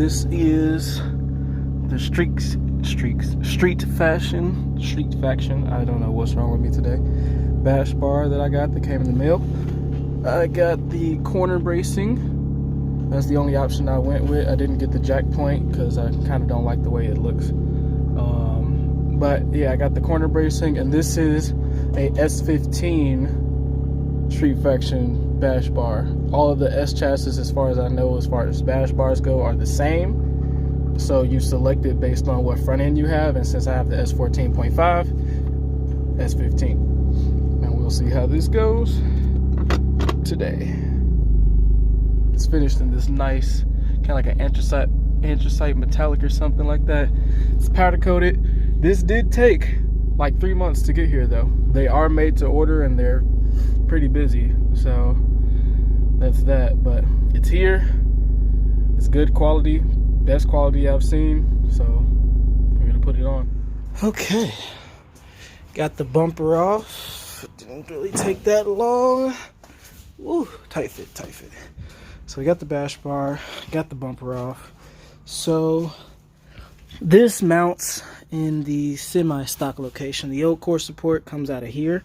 This is the street faction. I don't know what's wrong with me today. Bash bar that I got that came in the mail. I got the corner bracing. That's the only option I went with. I didn't get the jack point because I kind of don't like the way it looks. But yeah, I got the corner bracing, and this is a S15 street faction bash bar. All of the S chassis, as far as I know, as far as bash bars go, are the same. So you select it based on what front end you have, and since I have the S14.5, S15. And we'll see how this goes today. It's finished in this nice, kind of like an anthracite metallic or something like that. It's powder coated. This did take like 3 months to get here though. They are made to order and they're pretty busy, so that's that. But it's here. It's good quality, best quality I've seen, so we're gonna put it on. Okay, got the bumper off. Didn't really take that long. Woo, tight fit. So we got the bash bar, got the bumper off. So this mounts in the semi-stock location. The old core support comes out of here.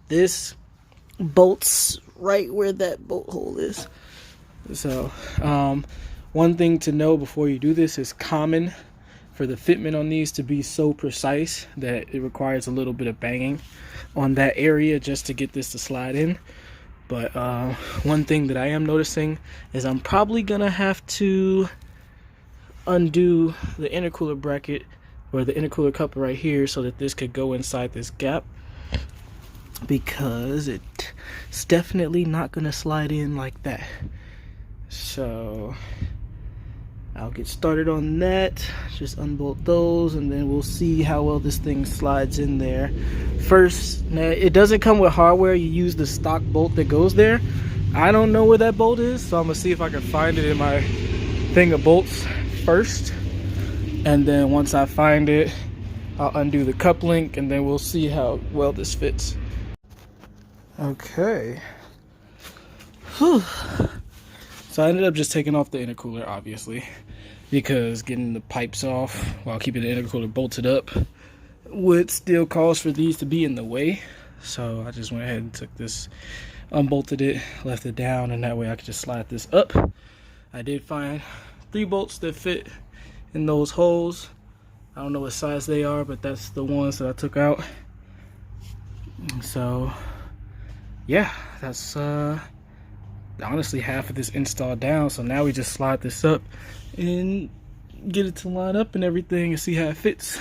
This bolts right where that bolt hole is. So one thing to know before you do this is common for the fitment on these to be so precise that it requires a little bit of banging on that area just to get this to slide in. But one thing that I am noticing is I'm probably gonna have to undo the intercooler bracket or the intercooler coupler right here so that this could go inside this gap, because it's definitely not gonna slide in like that. So I'll get started on that. Just unbolt those and then we'll see how well this thing slides in there. First, it doesn't come with hardware. You use the stock bolt that goes there. I don't know where that bolt is, so I'm gonna see if I can find it in my thing of bolts first, and then once I find it, I'll undo the cup link and then we'll see how well this fits. Okay. Whew. So I ended up just taking off the intercooler, obviously, because getting the pipes off while keeping the intercooler bolted up would still cause for these to be in the way. So I just went ahead and took this, unbolted it, left it down, and that way I could just slide this up. I did find 3 bolts that fit in those holes. I don't know what size they are, but that's the ones that I took out. So yeah, that's honestly half of this install down. So now we just slide this up and get it to line up and everything and see how it fits.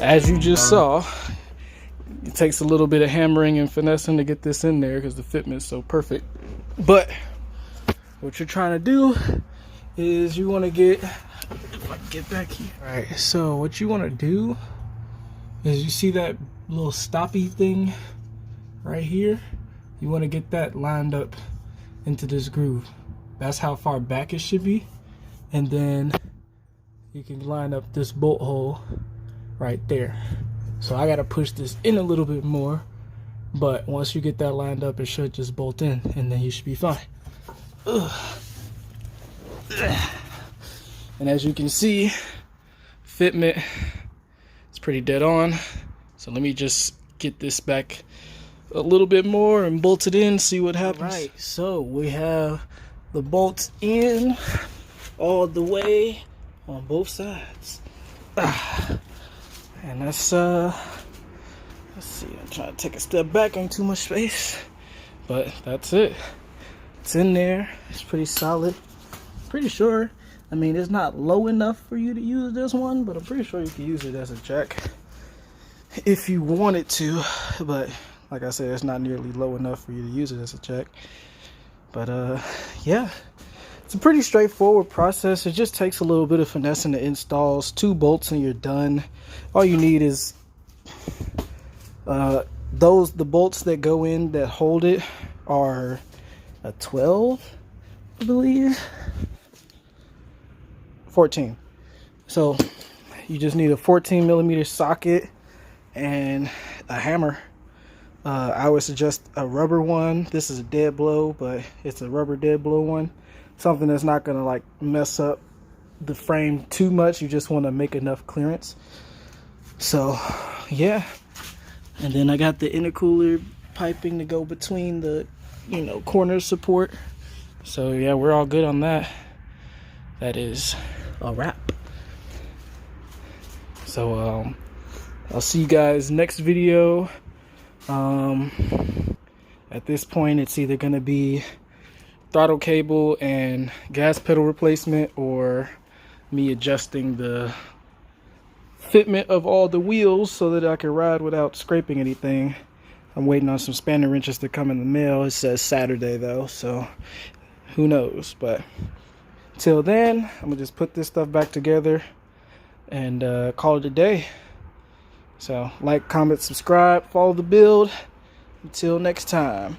As you just saw, it takes a little bit of hammering and finessing to get this in there because the fitment is so perfect. But what you're trying to do is you want to get, if I can get back here. All right, so what you want to do is, you see that little stoppy thing right here? You want to get that lined up into this groove. That's how far back it should be. And then you can line up this bolt hole right there. So I gotta push this in a little bit more, but once you get that lined up, it should just bolt in and then you should be fine. And as you can see, fitment is pretty dead on. So let me just get this back a little bit more and bolt it in, see what happens. All right, so we have the bolts in all the way on both sides. And that's let's see, I'm trying to take a step back, ain't too much space, but that's it. It's in there. It's pretty solid. Pretty sure, I mean, it's not low enough for you to use this one, but I'm pretty sure you can use it as a jack if you wanted to, but like I said, it's not nearly low enough for you to use it as a jack. But yeah, It's a pretty straightforward process. It just takes a little bit of finessing the installs. 2 bolts and you're done. All you need is the bolts that go in that hold it are a 12, I believe. 14. So you just need a 14mm socket and a hammer. I would suggest a rubber one. This is a dead blow, but it's a rubber dead blow one. Something that's not gonna like mess up the frame too much. You just want to make enough clearance. So yeah, and then I got the intercooler piping to go between the, you know, corner support. So yeah, we're all good on that. That is a wrap. So I'll see you guys next video. At this point, it's either gonna be throttle cable and gas pedal replacement, or me adjusting the fitment of all the wheels so that I can ride without scraping anything. I'm waiting on some spanner wrenches to come in the mail. It says Saturday though, so who knows. But till then, I'm gonna just put this stuff back together and call it a day. So like, comment, subscribe, follow the build. Until next time.